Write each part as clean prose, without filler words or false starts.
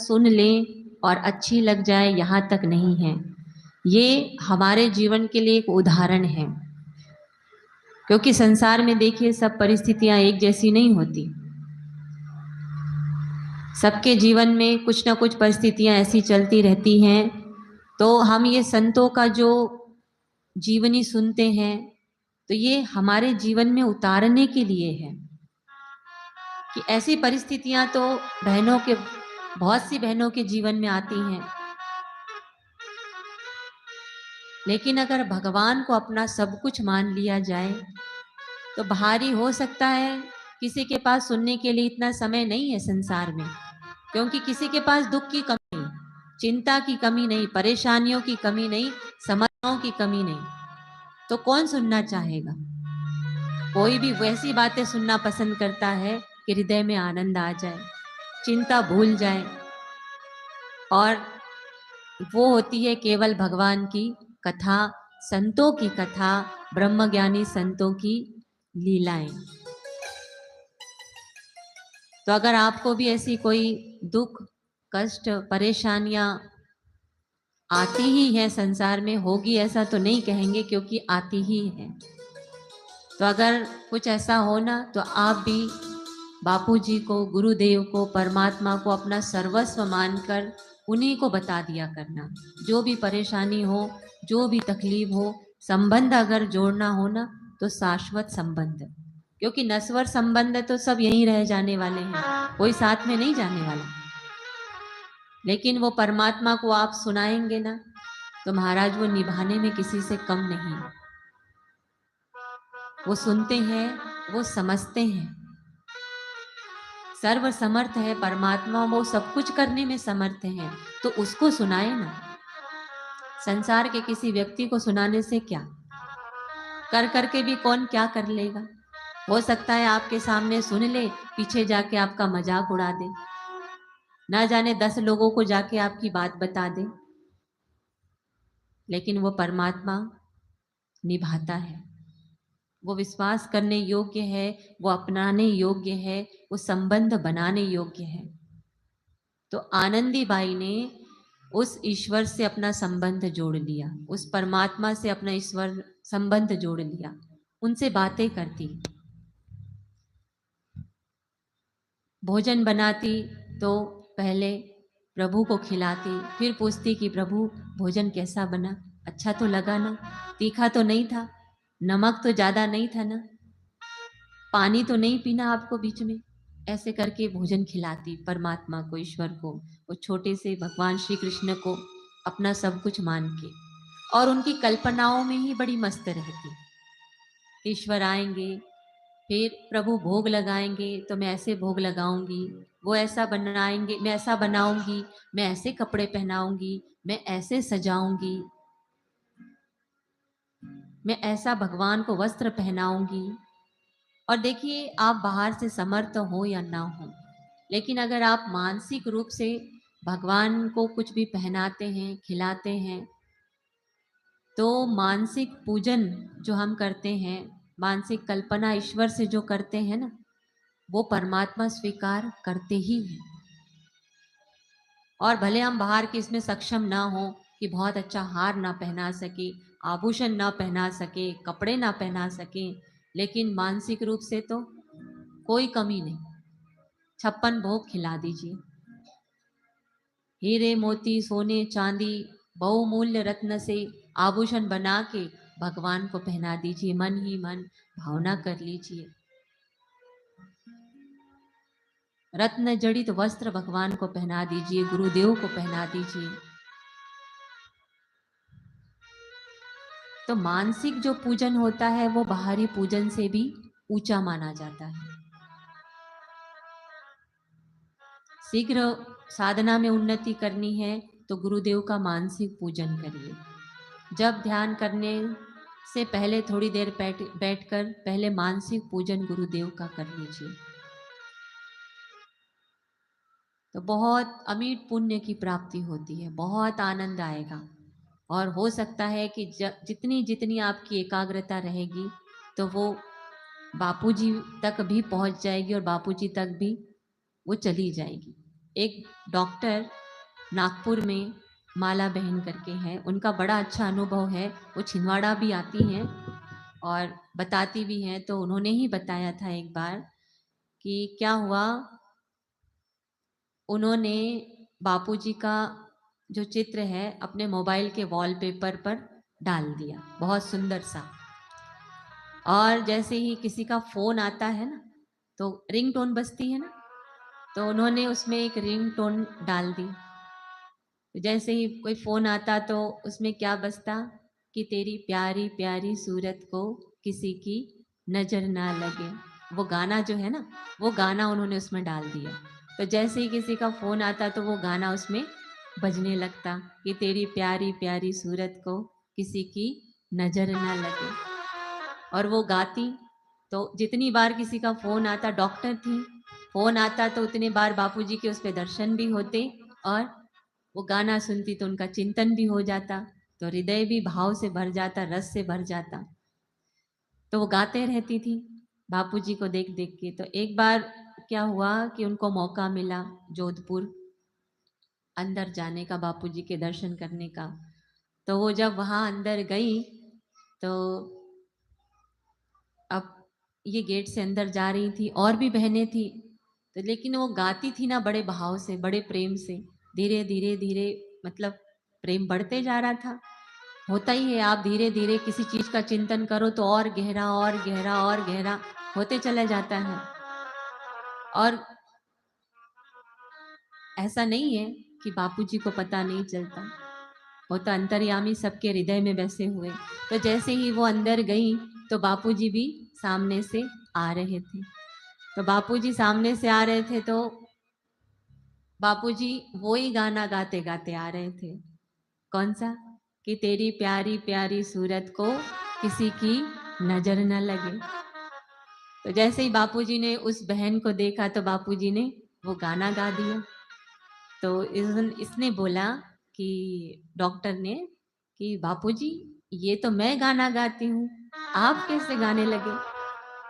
सुन लें और अच्छी लग जाए यहाँ तक नहीं है। ये हमारे जीवन के लिए एक उदाहरण है, क्योंकि संसार में देखिए सब परिस्थितियां एक जैसी नहीं होती। सबके जीवन में कुछ ना कुछ परिस्थितियां ऐसी चलती रहती हैं। तो हम ये संतों का जो जीवनी सुनते हैं तो ये हमारे जीवन में उतारने के लिए है कि ऐसी परिस्थितियां तो बहनों के, बहुत सी बहनों के जीवन में आती हैं, लेकिन अगर भगवान को अपना सब कुछ मान लिया जाए तो भारी हो सकता है। किसी के पास सुनने के लिए इतना समय नहीं है संसार में, क्योंकि किसी के पास दुख की कमी नहीं, चिंता की कमी नहीं, परेशानियों की कमी नहीं, समस्याओं की कमी नहीं, तो कौन सुनना चाहेगा। कोई भी वैसी बातें सुनना पसंद करता है कि हृदय में आनंद आ जाए, चिंता भूल जाए, और वो होती है केवल भगवान की कथा, संतों की कथा, ब्रह्मज्ञानी संतों की लीलाएं। तो अगर आपको भी ऐसी कोई दुख, कष्ट, परेशानियां आती ही है संसार में, होगी ऐसा तो नहीं कहेंगे क्योंकि आती ही है, तो अगर कुछ ऐसा हो ना तो आप भी बापूजी को, गुरुदेव को, परमात्मा को अपना सर्वस्व मानकर उन्हीं को बता दिया करना। जो भी परेशानी हो, जो भी तकलीफ हो, संबंध अगर जोड़ना हो ना तो शाश्वत संबंध, क्योंकि नश्वर संबंध तो सब यहीं रह जाने वाले हैं, कोई साथ में नहीं जाने वाला। लेकिन वो परमात्मा को आप सुनाएंगे ना तो महाराज वो निभाने में किसी से कम नहीं। वो सुनते हैं, वो समझते हैं, सर्व समर्थ है परमात्मा, वो सब कुछ करने में समर्थ है, तो उसको सुनाए ना। संसार के किसी व्यक्ति को सुनाने से क्या, कर करके भी कौन क्या कर लेगा। हो सकता है आपके सामने सुन ले, पीछे जाके आपका मजाक उड़ा दे, ना जाने 10 लोगों को जाके आपकी बात बता दे, लेकिन वो परमात्मा निभाता है। वो विश्वास करने योग्य है, वो अपनाने योग्य है, वो संबंध बनाने योग्य है। तो आनंदी बाई ने उस ईश्वर से अपना संबंध जोड़ लिया, उस परमात्मा से अपना ईश्वर संबंध जोड़ लिया, उनसे बातें करती, भोजन बनाती तो पहले प्रभु को खिलाती, फिर पूछती कि प्रभु भोजन कैसा बना, अच्छा तो लगा ना, तीखा तो नहीं था, नमक तो ज़्यादा नहीं था ना, पानी तो नहीं पीना आपको बीच में। ऐसे करके भोजन खिलाती परमात्मा को, ईश्वर को, वो छोटे से भगवान श्री कृष्ण को अपना सब कुछ मान के, और उनकी कल्पनाओं में ही बड़ी मस्त रहती। ईश्वर आएंगे, फिर प्रभु भोग लगाएंगे तो मैं ऐसे भोग लगाऊंगी, वो ऐसा बनाएंगे मैं ऐसा बनाऊंगी, मैं ऐसे कपड़े पहनाऊंगी, मैं ऐसे सजाऊंगी, मैं ऐसा भगवान को वस्त्र पहनाऊंगी। और देखिए आप बाहर से समर्थ हो या ना हो, लेकिन अगर आप मानसिक रूप से भगवान को कुछ भी पहनाते हैं, खिलाते हैं, तो मानसिक पूजन जो हम करते हैं, मानसिक कल्पना ईश्वर से जो करते हैं ना, वो परमात्मा स्वीकार करते ही हैं। और भले हम बाहर के इसमें सक्षम ना हो कि बहुत अच्छा हार ना पहना सके, आभूषण ना पहना सके, कपड़े ना पहना सके, लेकिन मानसिक रूप से तो कोई कमी नहीं। 56 भोग खिला दीजिए, हीरे मोती सोने चांदी बहुमूल्य रत्न से आभूषण बना के भगवान को पहना दीजिए, मन ही मन भावना कर लीजिए, रत्न जड़ित वस्त्र भगवान को पहना दीजिए, गुरुदेव को पहना दीजिए। तो मानसिक जो पूजन होता है वो बाहरी पूजन से भी ऊंचा माना जाता है। शीघ्र साधना में उन्नति करनी है तो गुरुदेव का मानसिक पूजन करिए। जब ध्यान करने से पहले थोड़ी देर बैठकर पहले मानसिक पूजन गुरुदेव का कर लीजिए, तो बहुत अमीट पुण्य की प्राप्ति होती है, बहुत आनंद आएगा। और हो सकता है कि जितनी जितनी आपकी एकाग्रता रहेगी तो वो बापूजी तक भी पहुंच जाएगी और बापूजी तक भी वो चली जाएगी। एक डॉक्टर नागपुर में माला बहन करके हैं, उनका बड़ा अच्छा अनुभव है। वो छिंदवाड़ा भी आती हैं और बताती भी हैं। तो उन्होंने ही बताया था एक बार कि क्या हुआ, उन्होंने बापूजी का जो चित्र है अपने मोबाइल के वॉलपेपर पर डाल दिया, बहुत सुंदर सा। और जैसे ही किसी का फोन आता है ना, तो रिंगटोन बजती है ना, तो उन्होंने उसमें एक रिंगटोन डाल दी। जैसे ही कोई फोन आता तो उसमें क्या बजता कि तेरी प्यारी प्यारी सूरत को किसी की नजर ना लगे। वो गाना जो है ना, वो गाना उन्होंने उसमें डाल दिया। तो जैसे ही किसी का फोन आता तो वो गाना उसमें बजने लगता कि तेरी प्यारी प्यारी सूरत को किसी की नजर ना लगे। और वो गाती। तो जितनी बार किसी का फोन आता, डॉक्टर थी, फोन आता तो उतने बार बापूजी के उस पे दर्शन भी होते और वो गाना सुनती तो उनका चिंतन भी हो जाता, तो हृदय भी भाव से भर जाता, रस से भर जाता। तो वो गाते रहती थी बापूजी को देख देख के। तो एक बार क्या हुआ कि उनको मौका मिला जोधपुर अंदर जाने का, बापूजी के दर्शन करने का। तो वो जब वहाँ अंदर गई तो अब ये गेट से अंदर जा रही थी, और भी बहनें थी। तो लेकिन वो गाती थी ना बड़े भाव से, बड़े प्रेम से, धीरे धीरे धीरे, मतलब प्रेम बढ़ते जा रहा था। होता ही है, आप धीरे धीरे किसी चीज का चिंतन करो तो और गहरा और गहरा और गहरा होते चला जाता है। और ऐसा नहीं है कि बापूजी को पता नहीं चलता, वो तो अंतर्यामी सबके हृदय में बसे हुए। तो जैसे ही वो अंदर गई तो बापूजी भी सामने से आ रहे थे। तो बापूजी सामने से आ रहे थे तो बापूजी वो ही गाना गाते गाते आ रहे थे। कौन सा? कि तेरी प्यारी प्यारी सूरत को किसी की नजर न लगे। तो जैसे ही बापूजी ने उस बहन को देखा तो बापूजी ने वो गाना गा दिया। तो इसने बोला कि डॉक्टर ने कि बापूजी, ये तो मैं गाना गाती हूँ, आप कैसे गाने लगे?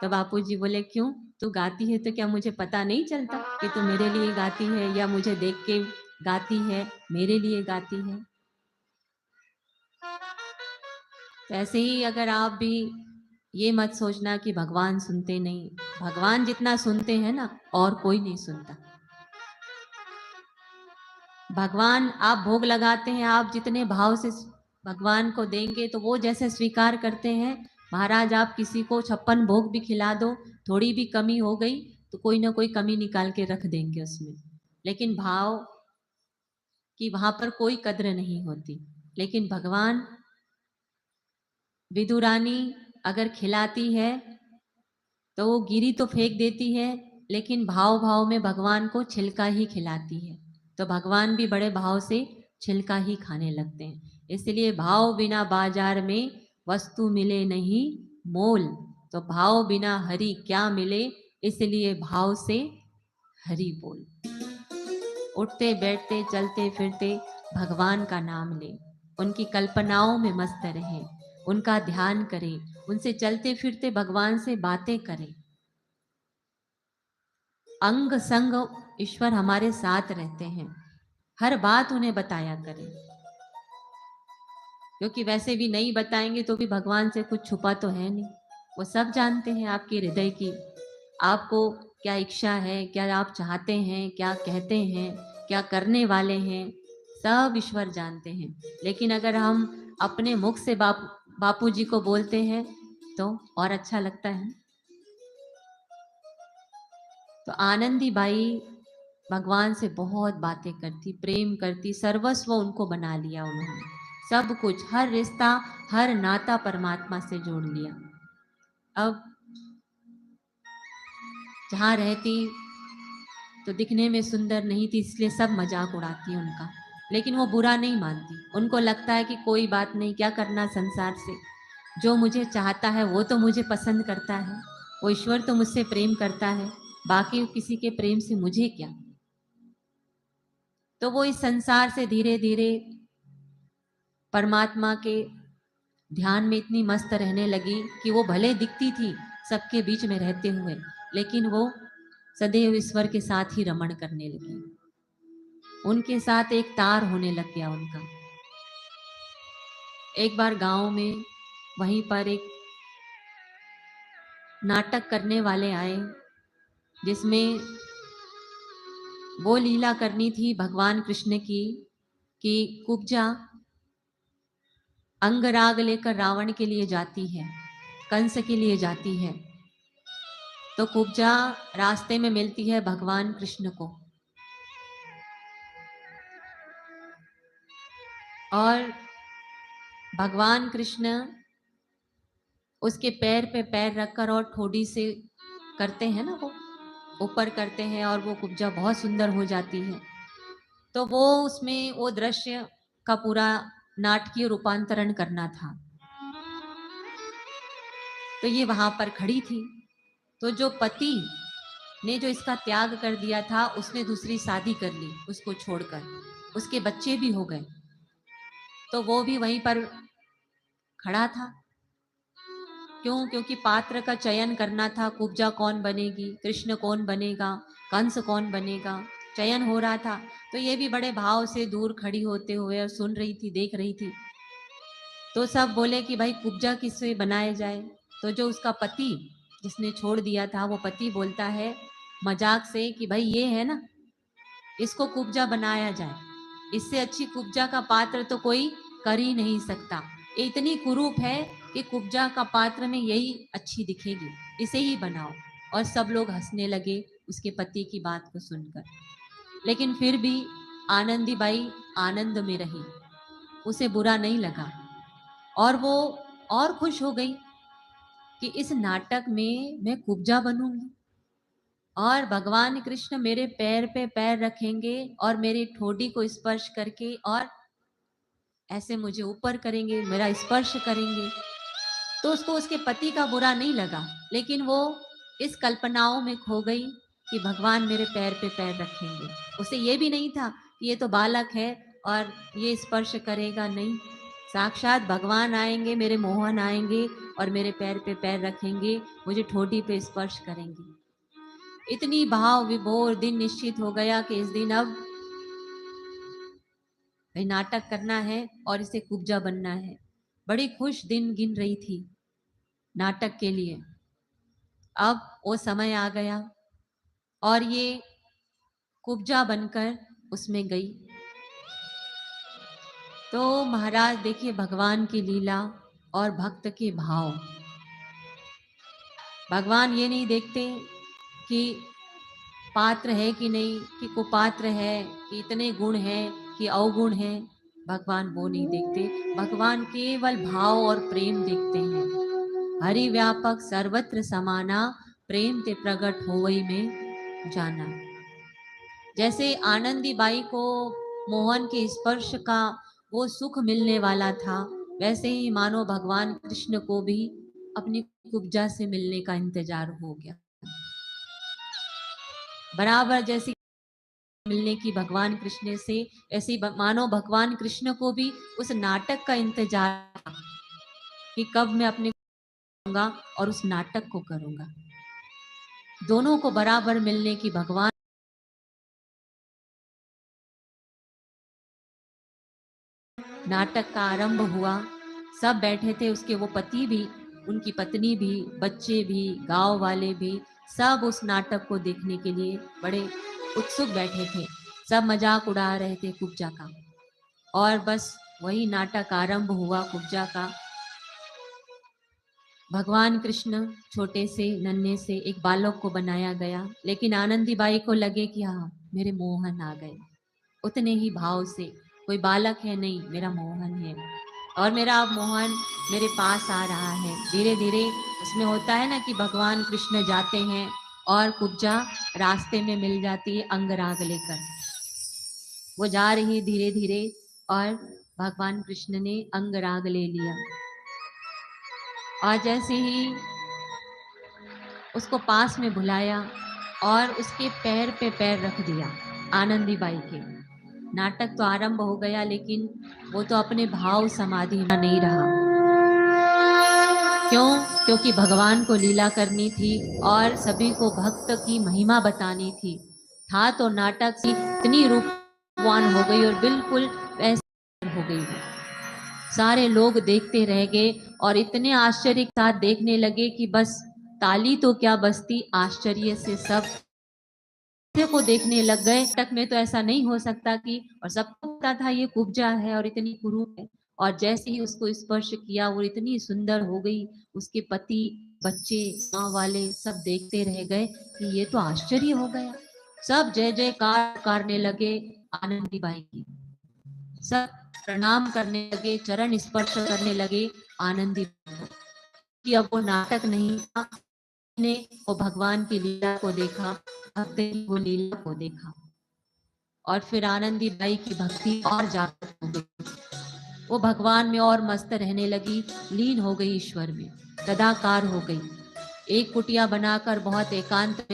तो बापूजी बोले, क्यों, तू गाती है तो क्या मुझे पता नहीं चलता कि तू मेरे लिए गाती है या मुझे देख के गाती है, मेरे लिए गाती है? तो ऐसे ही अगर आप भी ये मत सोचना कि भगवान सुनते नहीं, भगवान जितना सुनते हैं ना और कोई नहीं सुनता। भगवान, आप भोग लगाते हैं, आप जितने भाव से भगवान को देंगे तो वो जैसे स्वीकार करते हैं। महाराज, आप किसी को 56 भोग भी खिला दो, थोड़ी भी कमी हो गई तो कोई ना कोई कमी निकाल के रख देंगे उसमें। लेकिन भाव की वहां पर कोई कद्र नहीं होती। लेकिन भगवान, विदुरानी अगर खिलाती है तो वो गिरी तो फेंक देती है, लेकिन भाव भाव में भगवान को छिलका ही खिलाती है। तो भगवान भी बड़े भाव से छिलका ही खाने लगते हैं। इसलिए भाव बिना बाजार में वस्तु मिले नहीं मोल। तो भाव बिना हरि क्या मिले, इसलिए भाव से हरि बोल। उठते बैठते चलते फिरते भगवान का नाम ले, उनकी कल्पनाओं में मस्त रहे, उनका ध्यान करें, उनसे चलते फिरते भगवान से बातें करें। अंग संग ईश्वर हमारे साथ रहते हैं, हर बात उन्हें बताया करें। क्योंकि वैसे भी नहीं बताएंगे तो भी भगवान से कुछ छुपा तो है नहीं, वो सब जानते हैं आपके हृदय की, आपको क्या इच्छा है, क्या आप चाहते हैं, क्या कहते हैं, क्या करने वाले हैं, सब ईश्वर जानते हैं। लेकिन अगर हम अपने मुख से बापू जी को बोलते हैं तो और अच्छा लगता है। तो आनंदी बाई भगवान से बहुत बातें करती, प्रेम करती, सर्वस्व उनको बना लिया उन्होंने, सब कुछ, हर रिश्ता, हर नाता परमात्मा से जोड़ लिया। अब जहाँ रहती तो दिखने में सुंदर नहीं थी, इसलिए सब मजाक उड़ाती उनका, लेकिन वो बुरा नहीं मानती। उनको लगता है कि कोई बात नहीं, क्या करना संसार से, जो मुझे चाहता है वो तो मुझे पसंद करता है, वो ईश्वर तो मुझसे प्रेम करता है, बाकी किसी के प्रेम से मुझे क्या। तो वो इस संसार से धीरे धीरे परमात्मा के ध्यान में इतनी मस्त रहने लगी कि वो भले दिखती थी सबके बीच में रहते हुए, लेकिन वो सदैव ईश्वर के साथ ही रमण करने लगी। उनके साथ एक तार होने लग गया उनका। एक बार गांव में वहीं पर एक नाटक करने वाले आए, जिसमें वो लीला करनी थी भगवान कृष्ण की कि कुब्जा अंगराग लेकर रावण के लिए जाती है, कंस के लिए जाती है। तो कुब्जा रास्ते में मिलती है भगवान कृष्ण को, और भगवान कृष्ण उसके पैर पे पैर रखकर और ठोड़ी से करते हैं ना, वो ऊपर करते हैं और वो कुब्जा बहुत सुंदर हो जाती है। तो वो उसमें वो दृश्य का पूरा नाटकीय रूपांतरण करना था। तो ये वहां पर खड़ी थी। तो जो पति ने जो इसका त्याग कर दिया था, उसने दूसरी शादी कर ली उसको छोड़कर, उसके बच्चे भी हो गए। तो वो भी वहीं पर खड़ा था। क्यों? क्योंकि पात्र का चयन करना था, कुब्जा कौन बनेगी, कृष्ण कौन बनेगा, कंस कौन बनेगा, चयन हो रहा था। तो ये भी बड़े भाव से दूर खड़ी होते हुए और सुन रही थी, देख रही थी। तो सब बोले कि भाई कुब्जा किससे बनाया जाए। तो जो उसका पति जिसने छोड़ दिया था, वो पति बोलता है मजाक से कि भाई ये है ना, इसको कुब्जा बनाया जाए, इससे अच्छी कुब्जा का पात्र तो कोई कर ही नहीं सकता। ये इतनी कुरूप है कि कुब्जा का पात्र में यही अच्छी दिखेगी, इसे ही बनाओ। और सब लोग हंसने लगे उसके पति की बात को सुनकर। लेकिन फिर भी आनंदी बाई आनंद में रही, उसे बुरा नहीं लगा, और वो और खुश हो गई कि इस नाटक में मैं कुब्जा बनूंगी और भगवान कृष्ण मेरे पैर पे पैर रखेंगे और मेरी ठोडी को स्पर्श करके और ऐसे मुझे ऊपर करेंगे, मेरा स्पर्श करेंगे। तो उसको उसके पति का बुरा नहीं लगा, लेकिन वो इस कल्पनाओं में खो गई कि भगवान मेरे पैर पे पैर रखेंगे। उसे ये भी नहीं था कि ये तो बालक है और ये स्पर्श करेगा, नहीं, साक्षात भगवान आएंगे, मेरे मोहन आएंगे और मेरे पैर पे पैर रखेंगे, मुझे ठोडी पे स्पर्श करेंगे। इतनी भाव विभोर दिन निश्चित हो गया कि इस दिन अब भाई नाटक करना है और इसे कुब्जा बनना है। बड़ी खुश दिन गिन रही थी नाटक के लिए। अब वो समय आ गया और ये कुब्जा बनकर उसमें गई। तो महाराज देखिए भगवान की लीला और भक्त के भाव। भगवान ये नहीं देखते कि पात्र है कि नहीं, कि कुपात्र है, कि इतने गुण है कि अवगुण है। भगवान वो नहीं देखते, भगवान केवल भाव और प्रेम देखते हैं। हरि व्यापक सर्वत्र समाना, प्रेम ते प्रगट होवई में जाना। जैसे आनंदी बाई को मोहन के स्पर्श का वो सुख मिलने वाला था, वैसे ही मानो भगवान कृष्ण को भी अपनी कुब्जा से मिलने का इंतजार हो गया। बराबर जैसी मिलने की भगवान कृष्ण से, ऐसी मानो भगवान कृष्ण को भी उस नाटक का इंतजार था कि कब मैं अपने करूंगा और उस नाटक को करूंगा। दोनों को बराबर मिलने की भगवान। नाटक का आरंभ हुआ, सब बैठे थे, उसके वो पति भी, उनकी पत्नी भी, बच्चे भी, गांव वाले भी, सब उस नाटक को देखने के लिए बड़े उत्सुक बैठे थे। सब मजाक उड़ा रहे थे कुब्जा का। और बस वही नाटक आरंभ हुआ कुब्जा का। भगवान कृष्ण छोटे से नन्हे से एक बालक को बनाया गया, लेकिन आनंदी बाई को लगे कि हाँ मेरे मोहन आ गए। उतने ही भाव से, कोई बालक है नहीं, मेरा मोहन है और मेरा अब मोहन मेरे पास आ रहा है। धीरे धीरे उसमें होता है ना कि भगवान कृष्ण जाते हैं और कुब्जा रास्ते में मिल जाती है अंगराग लेकर। वो जा रही धीरे धीरे और भगवान कृष्ण ने अंगराग ले लिया और जैसे ही उसको पास में बुलाया और उसके पैर पे पैर रख दिया आनंदी बाई के। नाटक तो आरंभ हो गया, लेकिन वो तो अपने भाव समाधि में नहीं रहा। क्यों? क्योंकि भगवान को लीला करनी थी और सभी को भक्त की महिमा बतानी थी। था तो नाटक की इतनी रूप रूपवान हो गई और बिल्कुल वैसे हो गई वो। सारे लोग देखते रह गए और इतने आश्चर्य के साथ देखने लगे कि बस ताली तो क्या बजती, आश्चर्य से सब को देखने लग गए। तक में तो ऐसा नहीं हो सकता कि, और सबको पता था ये कुब्जा है और इतनी कुरूप है, और जैसे ही उसको स्पर्श किया वो इतनी सुंदर हो गई। उसके पति, बच्चे, गांव वाले सब देखते रह गए कि ये तो आश्चर्य हो गया। सब जय जयकार करने लगे आनंदीबाई की, सब प्रणाम करने लगे, चरण स्पर्श करने लगे आनंदीबाई को। कि अब वो नाटक नहीं था, ने वो भगवान की लीला को देखा, भक्त की वो लीला को देखा, और फिर आनंदीबाई की भक्ति और जागृत हो गई। वो भगवान में और मस्त रहने लगी, लीन हो गई ईश्वर में, तदाकार हो गई। एक कुटिया बनाकर बहुत एकांत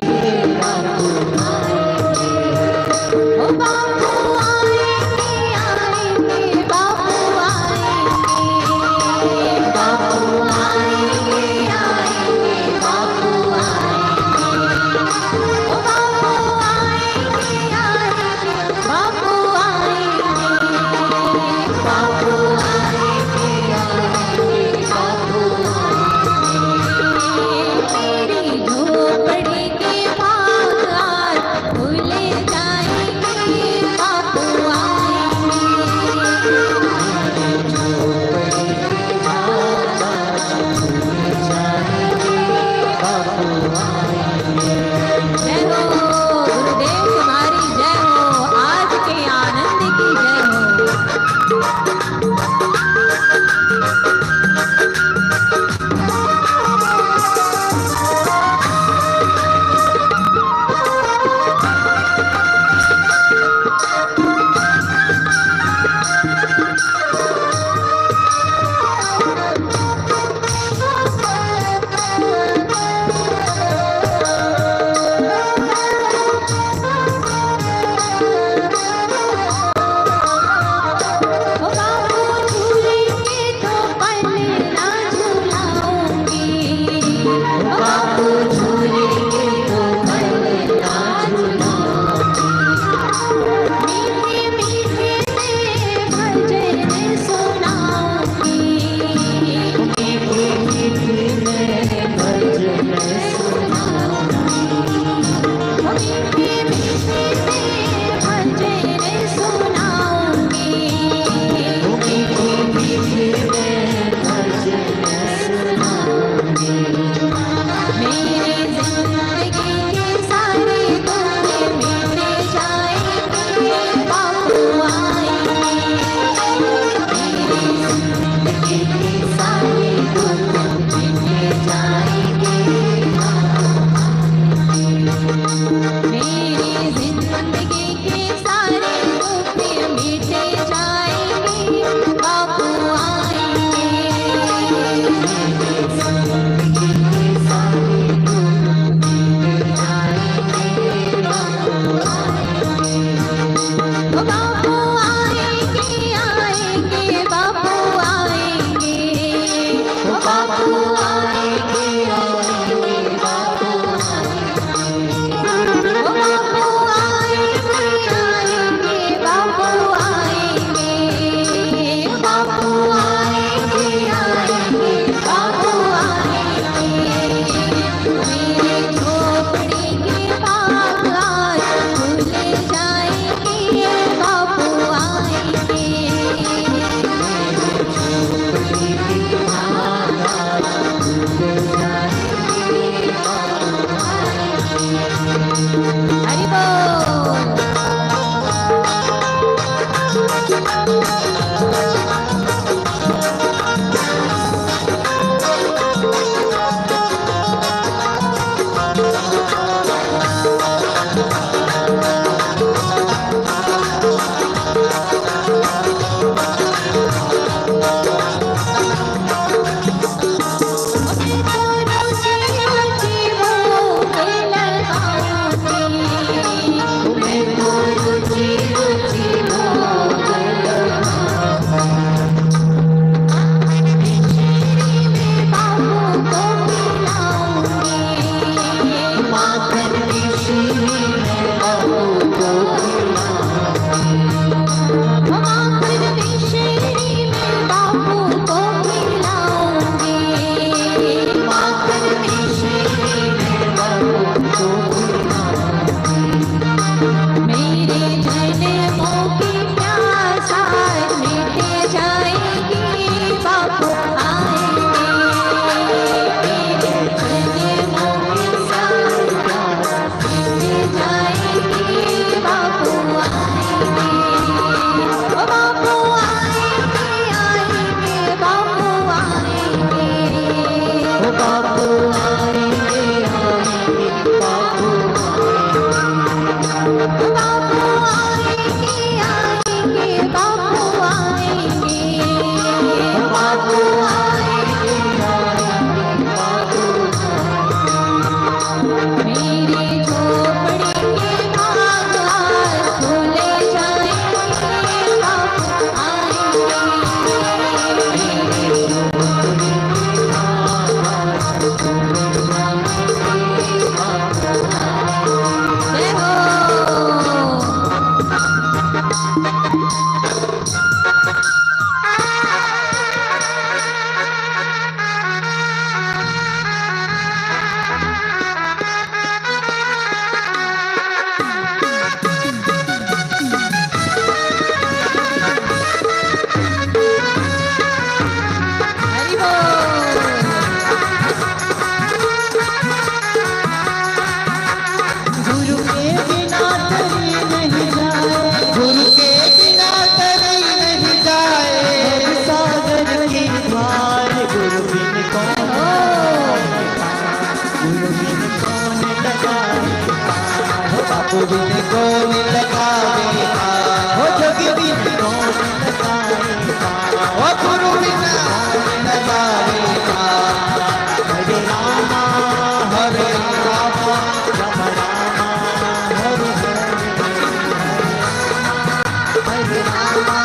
हरे रामा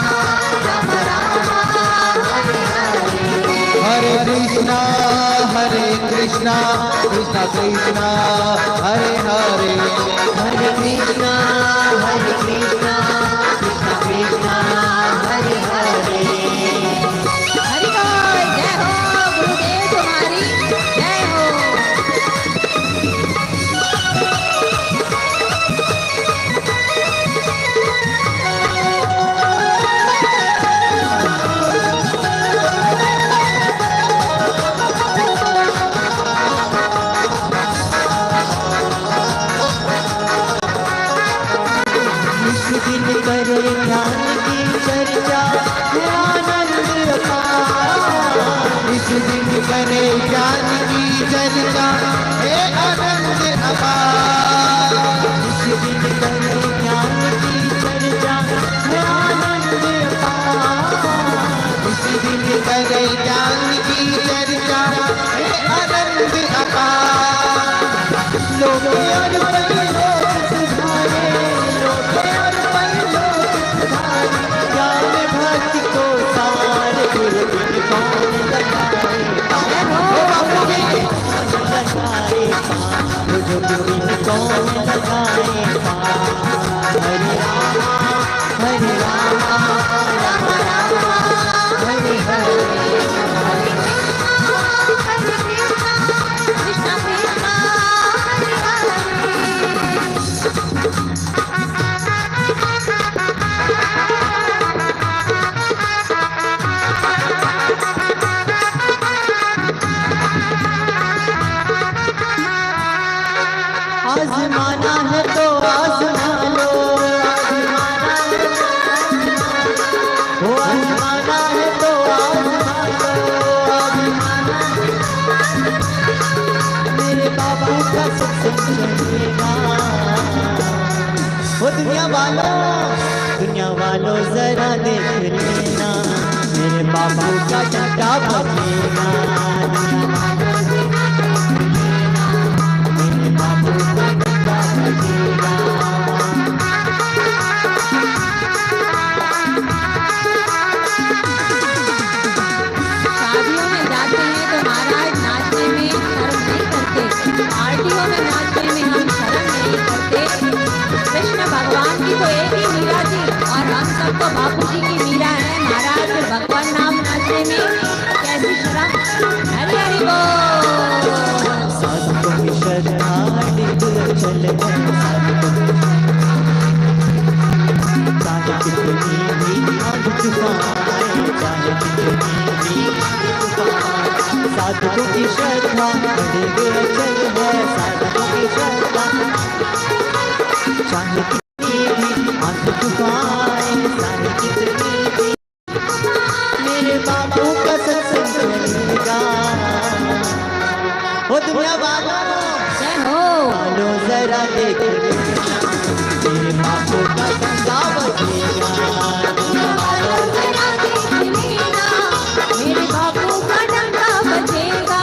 राम राम हरे हरे। हरे कृष्णा कृष्णा कृष्णा हरे हरे। हरे कृष्णा कृष्णा कृष्णा हरे हरे। हरि बोल। जय हो गुरुदेव तुम्हारी जय हो। करे ज्ञान की चर्चा है आनंद अपार। इस दिन करे ज्ञान की चर्चा है आनंद अपार। इस दिन करे ज्ञान की चर्चा है आनंद अपार। इस दिन करे ज्ञान की चर्चा है आनंद अपार। लोग और परलोक सुधारे, लोग और परलोक सुधारे, ज्ञान भक्ति को सारे गुरु बिन कौन लगाए पार। हो बाबू जी कौन लगाए पार, गुरु बिन कौन लगाए पार। हरे रामा राम राम हरे हरे। कृष्णा कृष्णा हरे हरे। आजमाना है तो आजमा लो, आजमाना है वो आजमाना है तो आजमा लो, आजमाना मेरे बाबू का सत्संग चलेगा। वो दुनिया वालों जरा देख लेना, मेरे बाबू का डंडा बजेगा। मेरे बाबू का डंडा बजेगा। शादियों में जाते हैं तो महाराज नाचने में शर्म नहीं करते, पार्टियों में नाचने में हम शर्म नहीं करते। कृष्ण भगवान की तो एक ही मीरा थी और हम सब तो बापू जी की मीरा है महाराज। फिर भगवान नाम नाचने में कैसी शर्म। हरि हरि बोल। साधुओं की श्रद्धा दिल चल गए, चाहे कितनी भी आंधी तूफान आए, चाहे कितनी भी आंधी तूफान। साधुओं की श्रद्धा दिल चल है, साधुओं की श्रद्धा चाहे कितनी भी आंधी तूफान, चाहे कितनी भी मेरे बाबू का सत्संग चलेगा। वो दुनिया वालों जय हो। जरा देख लेना, मेरे बाबू का डंडा बजेगा। जरा देख लेना, मेरे बापू का डंडा बजेगा।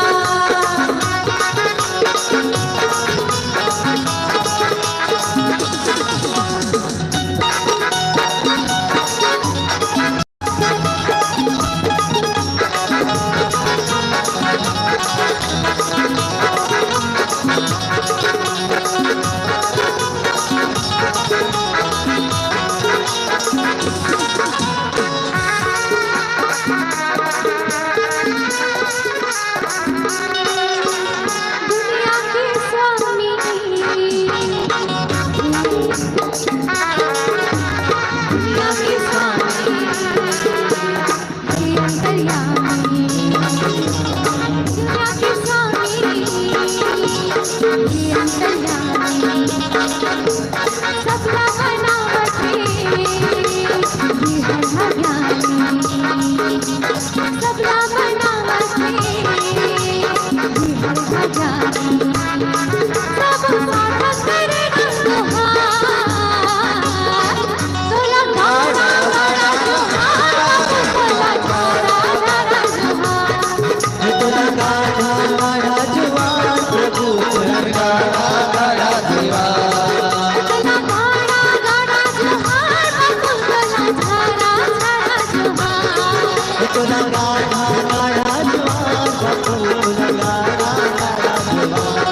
लगा गाढ़ा जवान, सबको लगा गाढ़ा जवान।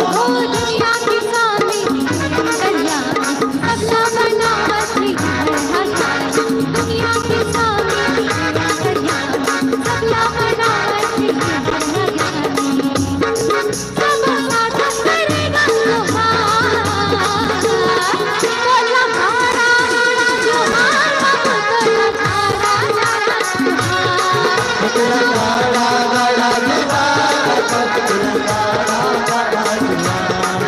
ओ दुनिया के सामने दरिया सबला बनावटी है हजान, दुनिया के सामने दरिया सबला बनावटी है हजान। सब साथ करेगा जोहार, बोला गाड़ा गाड़ा जोहार, बोला गाड़ा गाड़ा जोहार। बोला गाड़ा गाड़ा जवान, सबको लगा गाढ़ा जवान।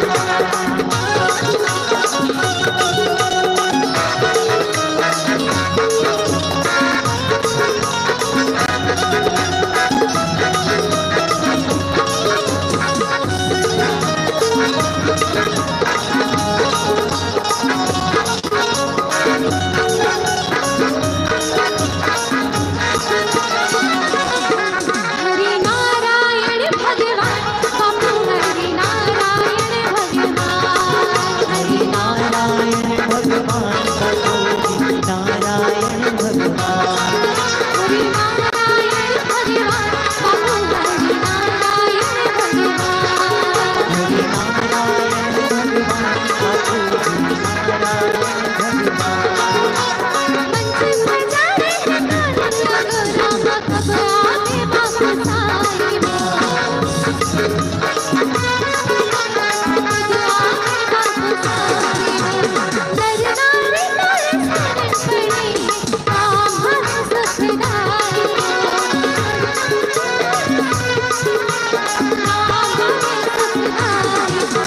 हरि नारायण भगवान, बापू हरि नारायण भगवान, हरि नारायण भगवान, सतोजी नारायण भगवान। हरि नारायण भगवान, बापू हरि नारायण भगवान। हरि नारायण भगवान, सतोजी नारायण भगवान। मंच सजा रे गाना लगो राम, कब आवे बापू साई में, कब आवे बापू साई में। डरना रे डर शरण पड़े, राम हंस सुखदाई को, राम हंस सुखदाई को।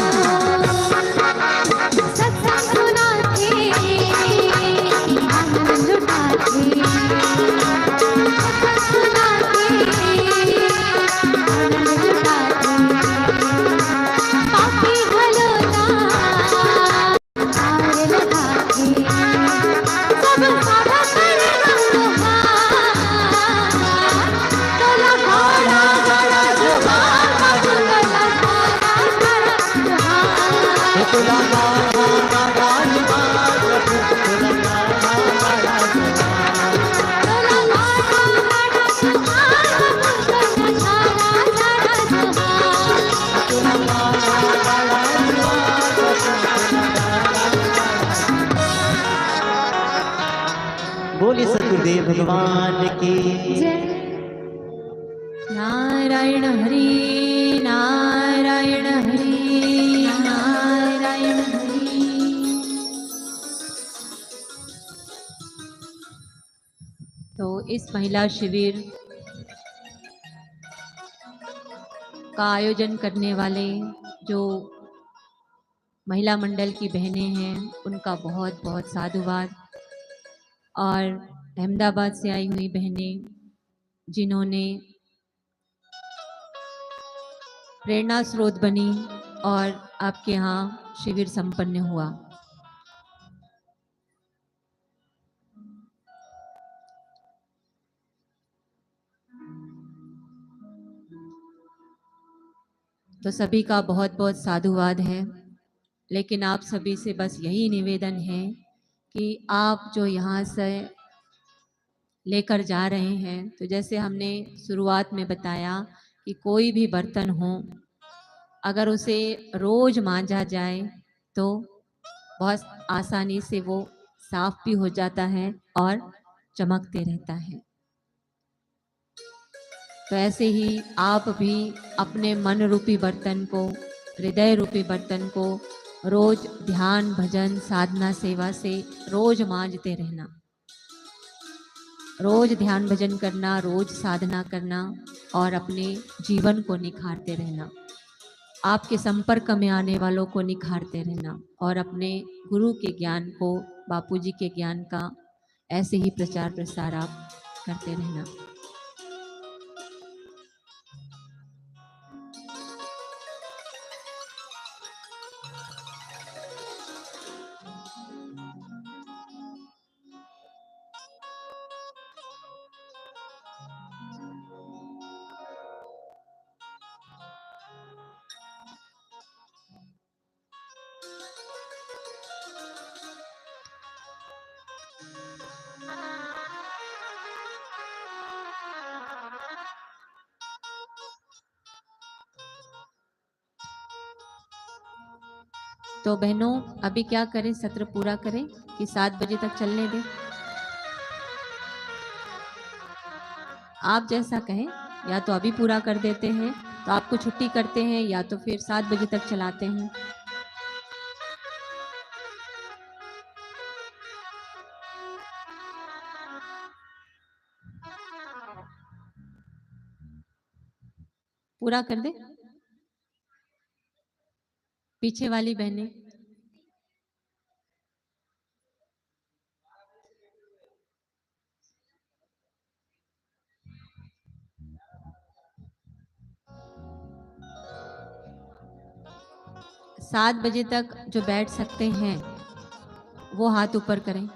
सत्संग सुना के आनंद लुटा के, सत्संग सुना के आनंद लुटा के। पापी भलोना हार लगा के, सब साधा करेगा जोहार, बोला गाड़ा गाड़ा जोहार, बाबू बोला गाड़ा गाड़ा जोहार। बोला गाढ़ा गाढ़ा जवान, सबको लगा गाढ़ा जवान। बोला गाड़ा गाड़ा जोहार, बाबू बोला गाड़ा गाड़ा जोहार। बोला गाढ़ा गाढ़ा जवान, सबको लगा गाढ़ा। बोले सतगुरुदेव भगवान की। जय नारायण हरि नारायण हरि नारायण हरि। तो इस महिला शिविर का आयोजन करने वाले जो महिला मंडल की बहनें हैं, उनका बहुत बहुत साधुवाद। और अहमदाबाद से आई हुई बहनें जिन्होंने प्रेरणा स्रोत बनी और आपके यहाँ शिविर संपन्न हुआ। तो सभी का बहुत बहुत साधुवाद है। लेकिन आप सभी से बस यही निवेदन है कि आप जो यहाँ से लेकर जा रहे हैं, तो जैसे हमने शुरुआत में बताया कि कोई भी बर्तन हो, अगर उसे रोज मांजा जाए तो बहुत आसानी से वो साफ भी हो जाता है और चमकते रहता है। तो ऐसे ही आप भी अपने मन रूपी बर्तन को, हृदय रूपी बर्तन को रोज ध्यान भजन साधना सेवा से रोज मांजते रहना। रोज ध्यान भजन करना, रोज साधना करना और अपने जीवन को निखारते रहना। आपके संपर्क में आने वालों को निखारते रहना और अपने गुरु के ज्ञान को, बापूजी के ज्ञान का ऐसे ही प्रचार प्रसार आप करते रहना। तो बहनों अभी क्या करें, सत्र पूरा करें कि 7 बजे तक चलने दें? आप जैसा कहें, या तो अभी पूरा कर देते हैं तो आपको छुट्टी करते हैं, या तो फिर 7 बजे तक चलाते हैं। पूरा कर दे पीछे वाली बहनें। सात बजे तक जो बैठ सकते हैं वो हाथ ऊपर करें।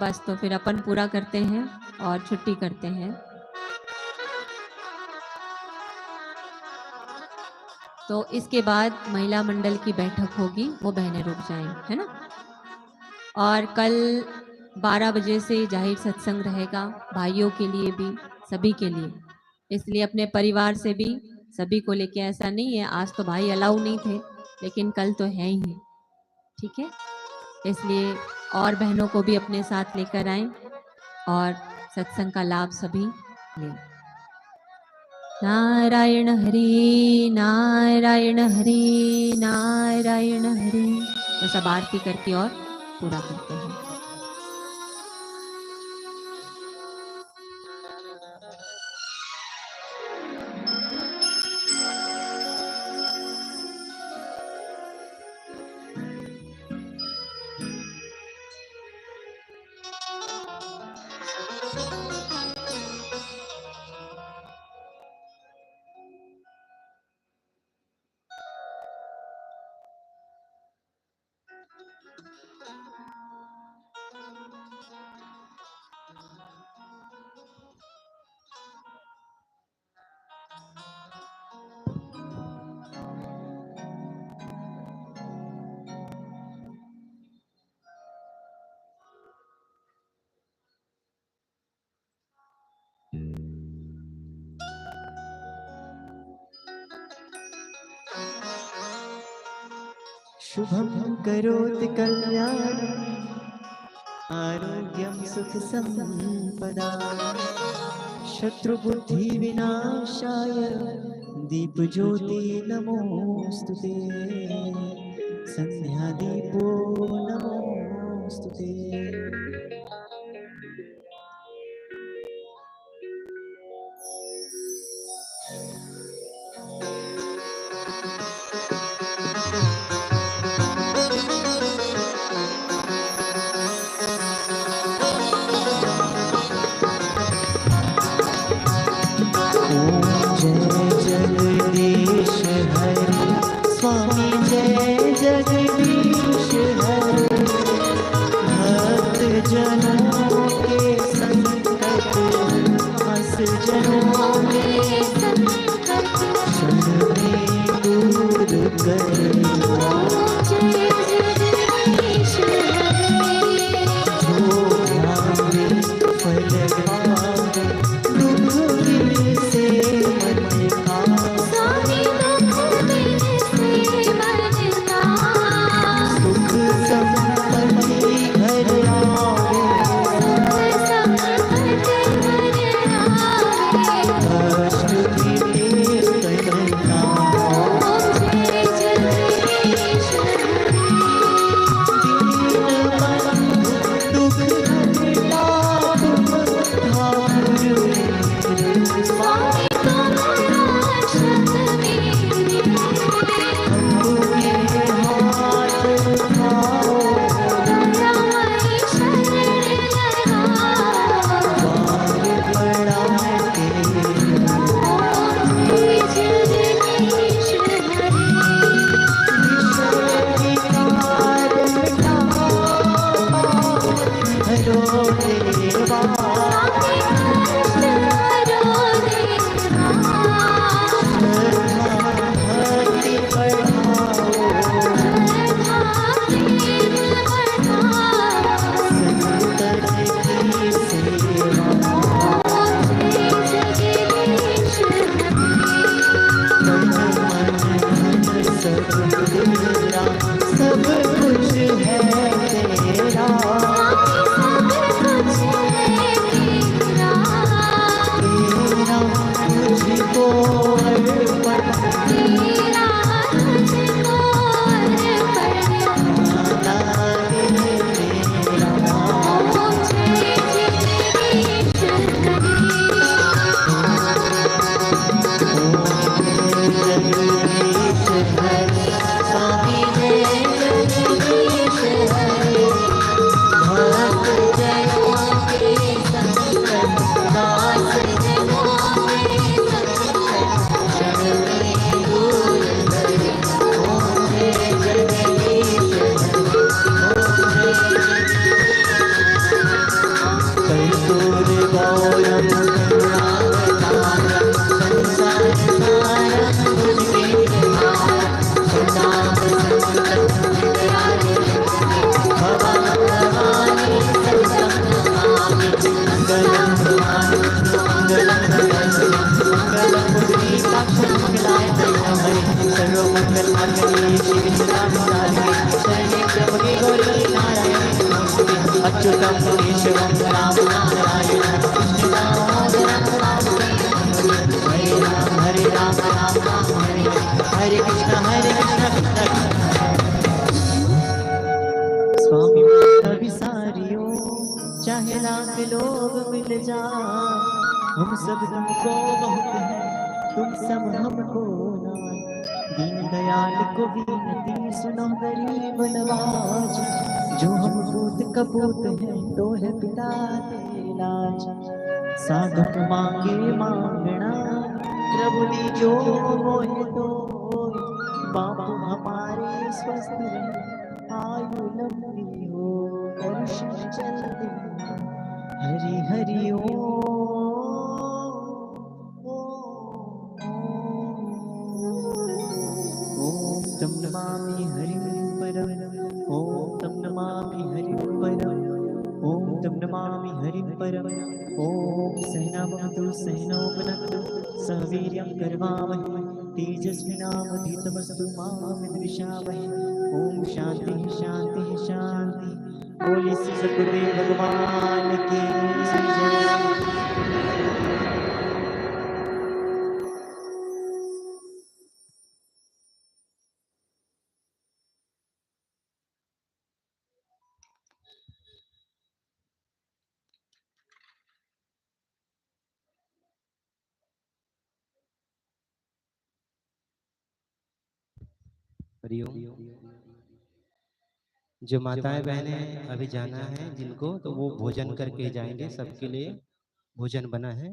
बस तो फिर अपन पूरा करते हैं और छुट्टी करते हैं। तो इसके बाद महिला मंडल की बैठक होगी, वो बहनें रुक जाएं, है ना। और कल 12 बजे से जाहिर सत्संग रहेगा, भाइयों के लिए भी, सभी के लिए। इसलिए अपने परिवार से भी सभी को लेके, ऐसा नहीं है आज तो भाई अलाउ नहीं थे, लेकिन कल तो है ही, ठीक है। इसलिए और बहनों को भी अपने साथ लेकर आएं और सत्संग का लाभ सभी लें। नारायण हरि नारायण हरि नारायण हरि। तो सब आरती करके और पूरा करते हैं। शुभं करोति कल्याणं आरोग्यं सुख संपदा शत्रुबुद्धि विनाशाय दीपज्योति नमोस्तुते संध्या दीपो नमोस्तुते। स्वामी जय जगदीश हरि भक्त जनों के संकट हंस जनों के संकट क्षण में दूर करो। जो भावे फल पावे दुख बिन से मन का सुख संपत्ति घर आवे अच्युतम केशवम राम नारायणं कृष्ण दामोदरं रामचंद्रं हरे राम राम राम हरे हरे कृष्ण कृष्ण कृष्ण। स्वामी अभिसारियों चाहे लाख लोग मिल जाए, हम सब तुमको बहुत हैं, तुम सब हमको ना। दीन दयाल को विनती सुनो गरीब नवाज, जो हम पूत कपूत हैं तो है पिता तेरे लाज। साधक मांगे मांगना प्रभु दीजो मोहे तो, बापू हमारे स्वस्थ रहे आयु लंबी हो दर्शन चलते हरि हरि ओम तम नमामि हरिं परम, ओम तम नमामि हरिं परम, ओम तम नमामि हरिं परम। ओम सहनावतु सहनौ भुनक्तु सह वीर्यं करवावहै तेजस्विनावधीतमस्तु मा विद्विषावहै। ओम शांति शांति शांति। बोले श्री सद्गुरुदेव भगवान की जय। हरिओम। जो माताएं बहनें अभी जाना है जिनको, तो वो भोजन करके जाएंगे। सबके लिए भोजन बना है।